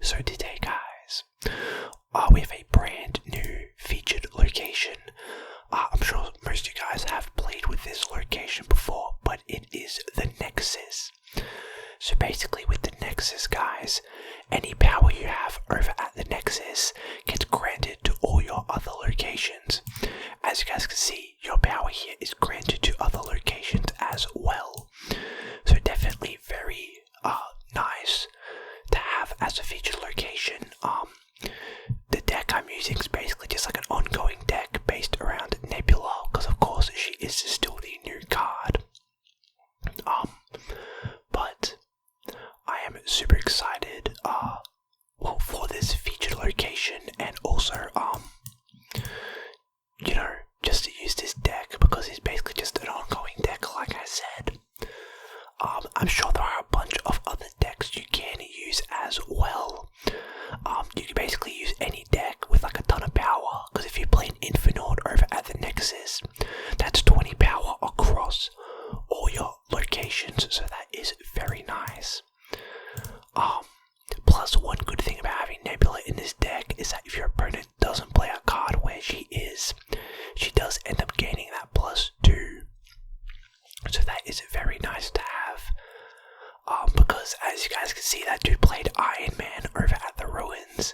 So today, guys, we have a brand new featured location. I'm sure most of you guys have played with this location before, but it is the Nexus. So basically with the Nexus, guys, any power you have over at the Nexus gets granted to all your other locations. As you guys can see, your power here is granted to other locations as well. So definitely very nice to have as a featured location. The deck I'm using is basically just like an ongoing deck based around Nebula, because of course she is still the new card. But I am super excited for this featured location, and also just to use this deck because it's basically just an ongoing deck, like I said. I'm sure there are a bunch of other decks you can use as well. You can basically use any deck with like a ton of power, because if you play an Infinite over at the Nexus, that's 20 power across all your locations, so that is very nice. Plus, one good thing about having Nebula in this deck is that if your opponent doesn't play a card where she does end up gaining that +2. So that is very nice to have. Because as you guys can see, that dude played Iron Man over at the Ruins.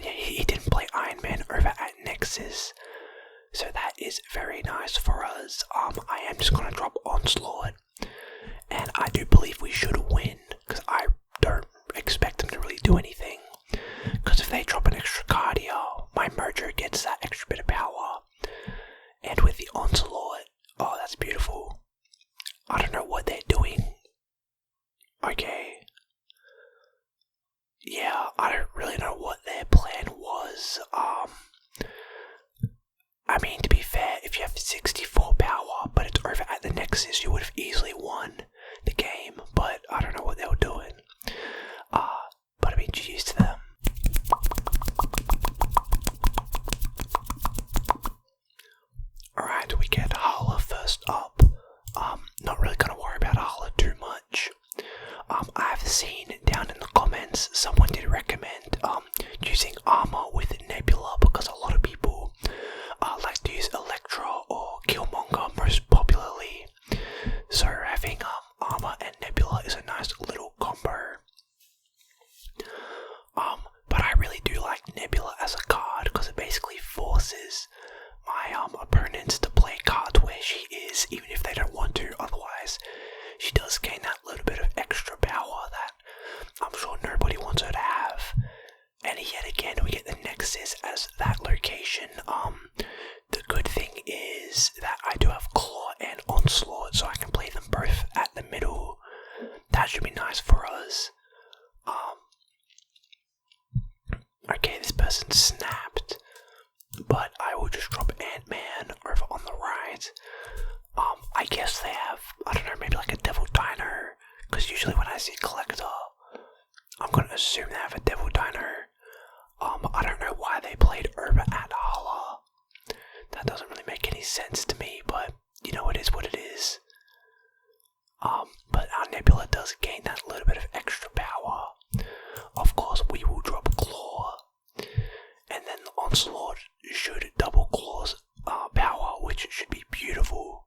He didn't play Iron Man over at Nexus. So that is very nice for us. I am just gonna drop Onslaught. And I do believe we should win, because I don't expect them to really do anything. Because if they drop an extra card here, my Merger gets that extra bit of power. And with the Onslaught, oh, that's beautiful. I don't know what they're doing. Okay. Yeah, I don't really know what their plan was. I mean, to be fair, if you have 64 power, but it's over at the Nexus, you would have easily won the game, but I don't know what they were doing. But I mean, GG's to them. Alright, we get Hala first up. Not really gonna worry about Hala too much. I've seen down in the comments, someone did recommend using armor with Nebula, because a lot of people like to use Electra or Killmonger most popularly. So having armor and Nebula is a nice little combo. But I really do like Nebula as a card, because it basically forces my opponents to play cards where she is, even if they don't want to. Otherwise, she does gain that little bit of extra power that I'm sure nobody wants her to have. And yet again, we get the Nexus as that location. The good thing is that I do have Claw and Onslaught, so I can play them both at the middle. That should be nice for us. Okay, this person snapped, but I will just drop Ant-Man over on the right. I guess they have, I don't know, maybe like a Devil Dino, because usually when I see Collector, I'm going to assume they have a Devil Dino. I don't know why they played over at Hala. That doesn't really make any sense to me, but you know, it is what it is. But our Nebula does gain that little bit of extra power. Of course, we will drop Claw, and then the Onslaught should double Claw's power, which should be beautiful.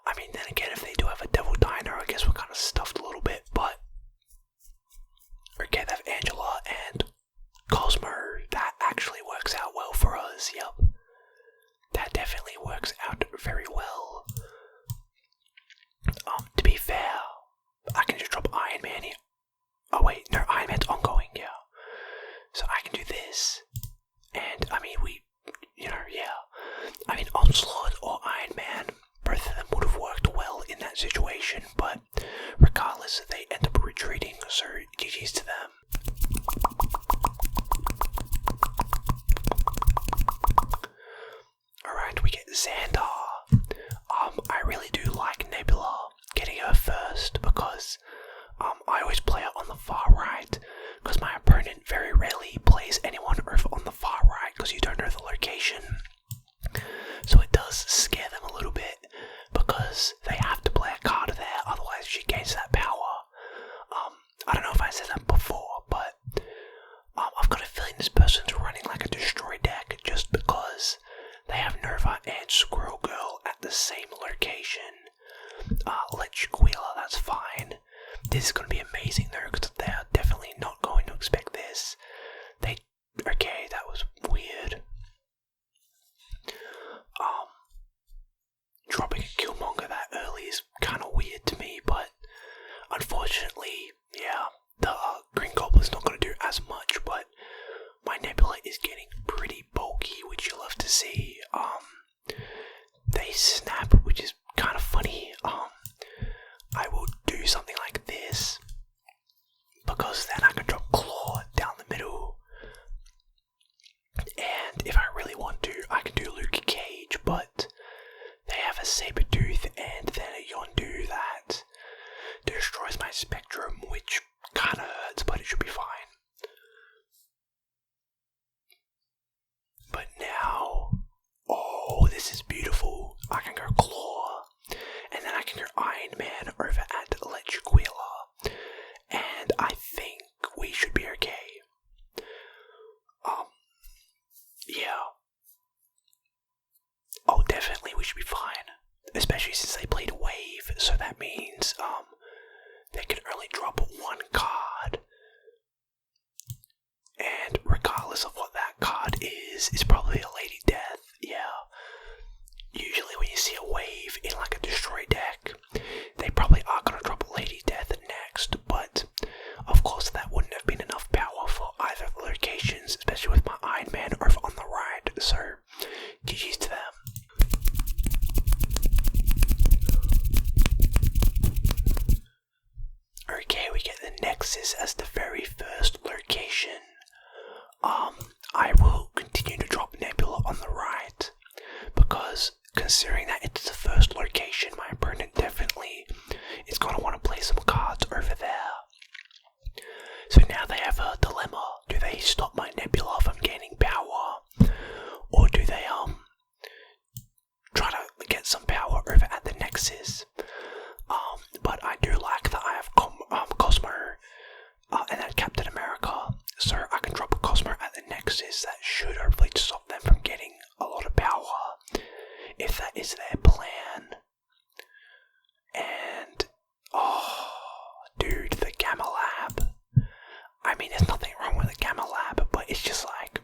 I mean, then again, if they do have a Devil Dino, I guess we're kind of stuffed a little bit, but okay, they have Angela and Cosmo. That actually works out well for us, yep. That definitely works out very well. To be fair, I can just drop Iron Man here. Oh wait, no, Iron Man's ongoing, yeah. So I can do this, and I mean, I mean, Onslaught or Iron Man, both of them would have worked well in that situation, but regardless, they end up retreating, so GG's to them. Alright, we get Xandar. I really do like Nebula, getting her first, because I always play her on the far right, because my opponent very rarely plays anyone over on the far right, because you don't know the location. So it does scare them a little bit, because they have to play a card there, otherwise she gains that power. This is going to be amazing though, because they're definitely not going to expect this. Okay, that was weird. Dropping a Killmonger that early is kind of weird to me, but unfortunately, yeah, the Green Goblin's not going to do as much, but my Nebula is getting pretty bulky, which you love to see. They snap, which is kind of funny. I will do something like this, because then I can drop Claw down the middle, and if I really want to, I can do Luke Cage, but they have a Sabretooth and then a Yondu that destroys my Spectrum, which kind of hurts, but it should be fine. But now, oh, this is beautiful. I can go Claw, and then I can go Iron Man over at Electric Wheeler, and I think we should be okay. Yeah. Oh, definitely we should be fine. Especially since they played Wave, so that means, they can only drop one card. And regardless of what that card is, it's probably a Lady Death, yeah. Usually when you see a Wave in like a Destroy deck, they probably are going to drop Lady Death next, but of course that wouldn't have been enough power for either of the locations, especially with my Iron Man over on the right, so GG's to them. Okay, we get the Nexus as the very first location. I will continue to drop Nebula on the right, because considering that it's the first location, my opponent definitely is going to want to play some cards over there. So now they have a dilemma. Do they stop my Nebula from gaining power, or do they try to get some power over at the Nexus? But I do like that I have Cosmo and then Captain America, so I can drop a Cosmo at the Nexus that should hopefully stop them from getting a lot of power, if that is their plan. And, oh, dude, the Gamma Lab. I mean, there's nothing wrong with the Gamma Lab, but it's just like,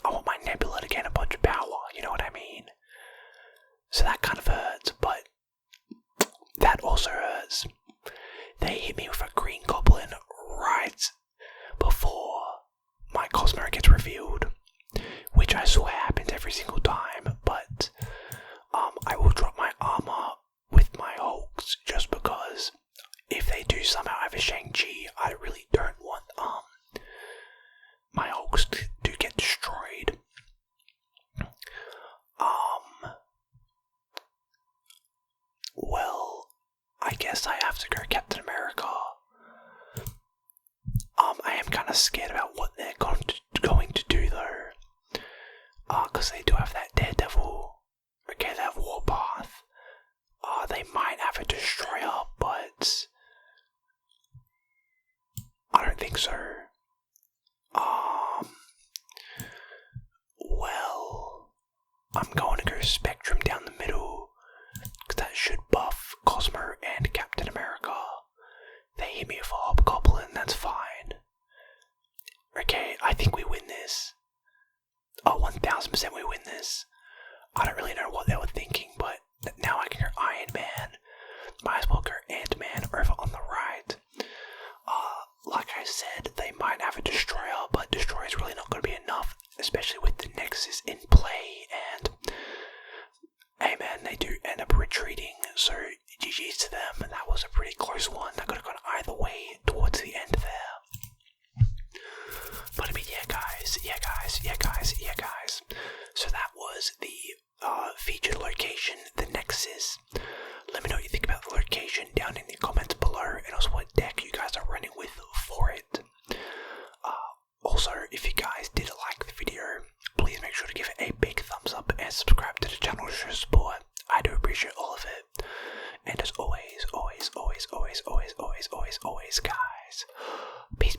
I want my Nebula to gain a bunch of power, you know what I mean? So that kind of hurts, but that also hurts. They hit me with a Green Goblin right before my Cosmo gets revealed, which I swear happens every single time, but I will drop my armor with my Hulks just because if they do somehow have a Shang-Chi, I really don't want my Hulks to get destroyed. Well, I guess I have to go Captain America. I am kind of scared about what they're going to do though. Because they do have that Daredevil. Okay, they have Warpath. They might have a Destroyer, but I don't think so. Well, I'm going to go Spectrum down the middle, because that should buff Cosmo and Captain America. They hit me with a Hobgoblin, that's fine. Okay, I think we win this. Oh, 1000% we win this. I don't really know what they were thinking, but now I can go Iron Man. Might as well go Ant-Man over on the right. Like I said, they might have a Destroyer, but Destroyer is really not going to be enough, especially with the Nexus in play, and hey man, they do end up retreating, so GG's to them, and that was a pretty close one. That could have gone either way towards the end there. But I mean, yeah guys. So that was the featured location, the Nexus. Let me know what you think about the location down in the comments below, and also what deck you guys are running with for it. Also, if you guys did like the video, please make sure to give it a big thumbs up and subscribe to the channel to show support. I do appreciate all of it. And as always, guys, peace.